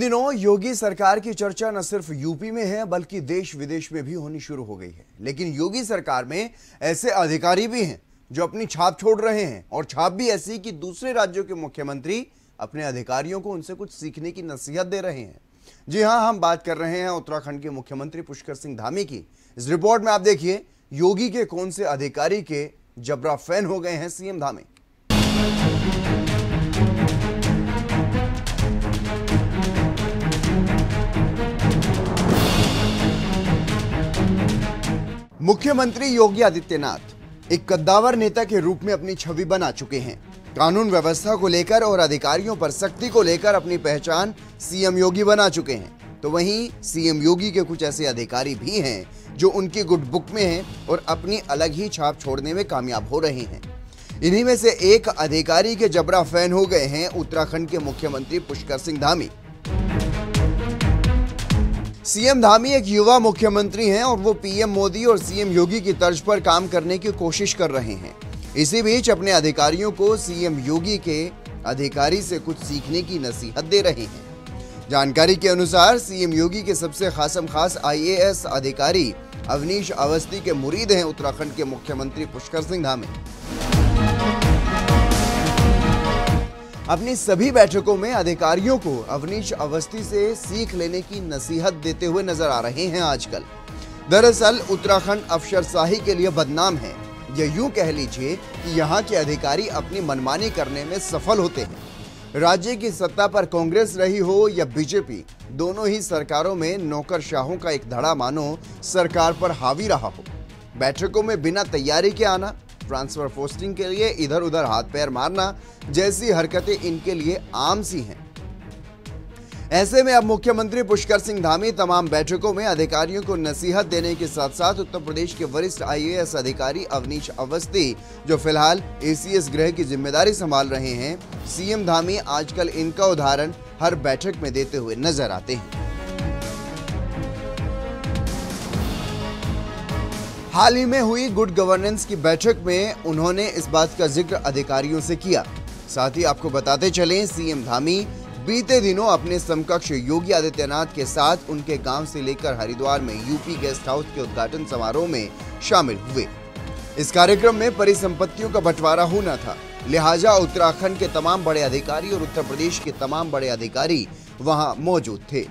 इन दिनों योगी सरकार की चर्चा न सिर्फ यूपी में है बल्कि देश विदेश में भी होनी शुरू हो गई है। लेकिन योगी सरकार में ऐसे अधिकारी भी हैं जो अपनी छाप छोड़ रहे हैं, और छाप भी ऐसी कि दूसरे राज्यों के मुख्यमंत्री अपने अधिकारियों को उनसे कुछ सीखने की नसीहत दे रहे हैं। जी हां, हम बात कर रहे हैं उत्तराखंड के मुख्यमंत्री पुष्कर सिंह धामी की। इस रिपोर्ट में आप देखिए योगी के कौन से अधिकारी के जबरा फैन हो गए हैं सीएम धामी। मुख्यमंत्री योगी आदित्यनाथ एक कद्दावर नेता के रूप में अपनी छवि बना चुके हैं। कानून व्यवस्था को लेकर और अधिकारियों पर सख्ती को लेकर अपनी पहचान सीएम योगी बना चुके हैं। तो वहीं सीएम योगी के कुछ ऐसे अधिकारी भी हैं जो उनकी गुड बुक में हैं और अपनी अलग ही छाप छोड़ने में कामयाब हो रहे हैं। इन्हीं में से एक अधिकारी के जबरा फैन हो गए हैं उत्तराखंड के मुख्यमंत्री पुष्कर सिंह धामी। सीएम धामी एक युवा मुख्यमंत्री हैं और वो पीएम मोदी और सीएम योगी की तर्ज पर काम करने की कोशिश कर रहे हैं। इसी बीच अपने अधिकारियों को सीएम योगी के अधिकारी से कुछ सीखने की नसीहत दे रहे हैं। जानकारी के अनुसार सीएम योगी के सबसे खास आईएएस अधिकारी अवनीश अवस्थी के मुरीद हैं उत्तराखंड के मुख्यमंत्री पुष्कर सिंह धामी। अपनी सभी बैठकों में अधिकारियों को अवनीश अवस्थी से सीख लेने की नसीहत देते हुए नजर आ रहे हैं आजकल। दरअसल उत्तराखंड अफसरशाही के लिए बदनाम है, या यूं कह लीजिए कि यहाँ के अधिकारी अपनी मनमानी करने में सफल होते हैं। राज्य की सत्ता पर कांग्रेस रही हो या बीजेपी, दोनों ही सरकारों में नौकरशाहों का एक धड़ा मानो सरकार पर हावी रहा हो। बैठकों में बिना तैयारी के आना, ट्रांसफर पोस्टिंग के लिए इधर उधर हाथ पैर मारना जैसी हरकतें इनके लिए आम सी हैं। ऐसे में अब मुख्यमंत्री पुष्कर सिंह धामी तमाम बैठकों में अधिकारियों को नसीहत देने के साथ साथ उत्तर प्रदेश के वरिष्ठ आईएएस अधिकारी अवनीश अवस्थी, जो फिलहाल एसीएस गृह की जिम्मेदारी संभाल रहे हैं, सीएम धामी आजकल इनका उदाहरण हर बैठक में देते हुए नजर आते हैं। हाल ही में हुई गुड गवर्नेंस की बैठक में उन्होंने इस बात का जिक्र अधिकारियों से किया। साथ ही आपको बताते चलें, सीएम धामी बीते दिनों अपने समकक्ष योगी आदित्यनाथ के साथ उनके गांव से लेकर हरिद्वार में यूपी गेस्ट हाउस के उद्घाटन समारोह में शामिल हुए। इस कार्यक्रम में परिसंपत्तियों का बंटवारा होना था, लिहाजा उत्तराखंड के तमाम बड़े अधिकारी और उत्तर प्रदेश के तमाम बड़े अधिकारी वहां मौजूद थे।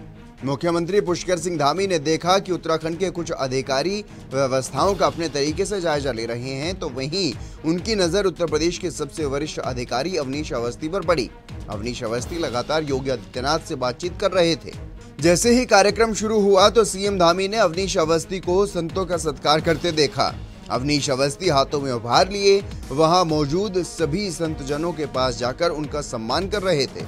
मुख्यमंत्री पुष्कर सिंह धामी ने देखा कि उत्तराखंड के कुछ अधिकारी व्यवस्थाओं का अपने तरीके से जायजा ले रहे हैं, तो वहीं उनकी नजर उत्तर प्रदेश के सबसे वरिष्ठ अधिकारी अवनीश अवस्थी पर पड़ी। अवनीश अवस्थी लगातार योगी आदित्यनाथ से बातचीत कर रहे थे। जैसे ही कार्यक्रम शुरू हुआ तो सीएम धामी ने अवनीश अवस्थी को संतों का सत्कार करते देखा। अवनीश अवस्थी हाथों में उपहार लिए वहां मौजूद सभी संतजनों के पास जाकर उनका सम्मान कर रहे थे।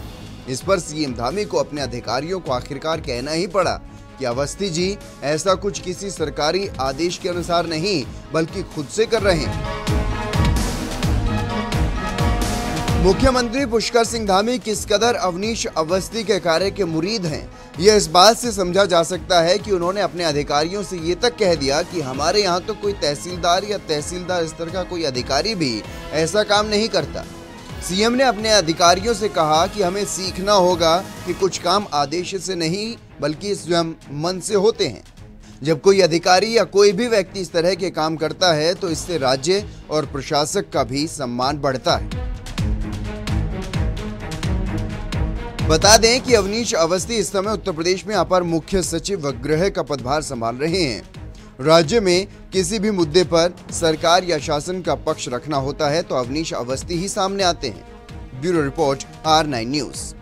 इस पर सीएम धामी को अपने अधिकारियों को आखिरकार कहना ही पड़ा कि अवस्थी जी ऐसा कुछ किसी सरकारी आदेश के अनुसार नहीं बल्कि खुद से कर रहे हैं। मुख्यमंत्री पुष्कर सिंह धामी किस कदर अवनीश अवस्थी के कार्य के मुरीद हैं, यह इस बात से समझा जा सकता है कि उन्होंने अपने अधिकारियों से ये तक कह दिया कि हमारे यहाँ तो कोई तहसीलदार या तहसीलदार स्तर का कोई अधिकारी भी ऐसा काम नहीं करता। सीएम ने अपने अधिकारियों से कहा कि हमें सीखना होगा कि कुछ काम आदेश से नहीं बल्कि स्वयं मन से होते हैं। जब कोई अधिकारी या कोई भी व्यक्ति इस तरह के काम करता है तो इससे राज्य और प्रशासक का भी सम्मान बढ़ता है। बता दें कि अवनीश अवस्थी इस समय उत्तर प्रदेश में अपर मुख्य सचिव व गृह का पदभार संभाल रहे हैं। राज्य में किसी भी मुद्दे पर सरकार या शासन का पक्ष रखना होता है तो अवनीश अवस्थी ही सामने आते हैं। Bureau report R9 news.